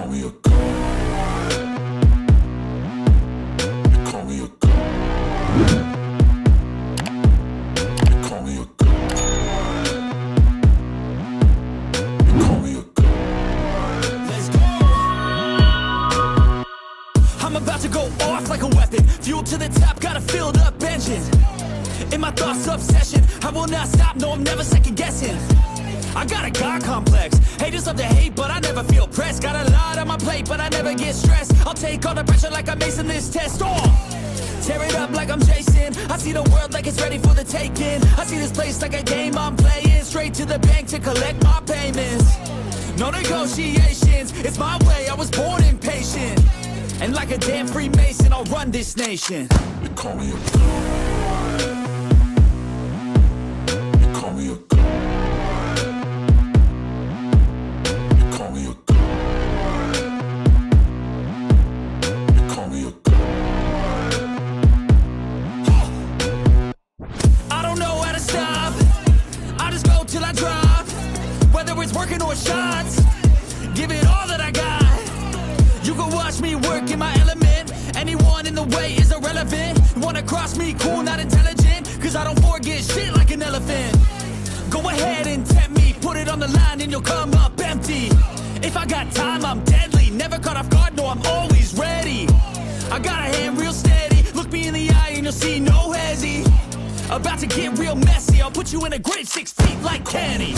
call me a god. They call me a god. They call me a god. They call me a god. Let's go. I'm about to go off like a weapon. Fuel to the top, got a filled up engine. In my thoughts, obsession. I will not stop, no, I'm never second guessing. I got a God complex. Haters love to hate, but I never feel pressed. Got a lot on my plate, but I never get stressed. I'll take all the pressure like I'm acing this test. Tear it up like I'm Jason. I see the world like it's ready for the taking. I see this place like a game I'm playing. Straight to the bank to collect my payments. No negotiations, it's my way, I was born impatient. And like a damn Freemason, I'll run this nation. They call me a god. They call me a god. They call me a god. They call me a god. I don't know how to stop. I just go till I drop. Whether it's working or shots, give it all that I got. You can watch me work in my element. Anyone in the way is irrelevant. You wanna cross me, cool, not intelligent. Cause I don't forget shit like an elephant. Go ahead and tempt me, put it on the line and you'll come up empty. If I got time, I'm deadly. Never caught off guard, no, I'm always ready. I got a hand real steady. Look me in the eye and you'll see no hezzy. About to get real messy. I'll put you in a grave 6 feet like Kenny.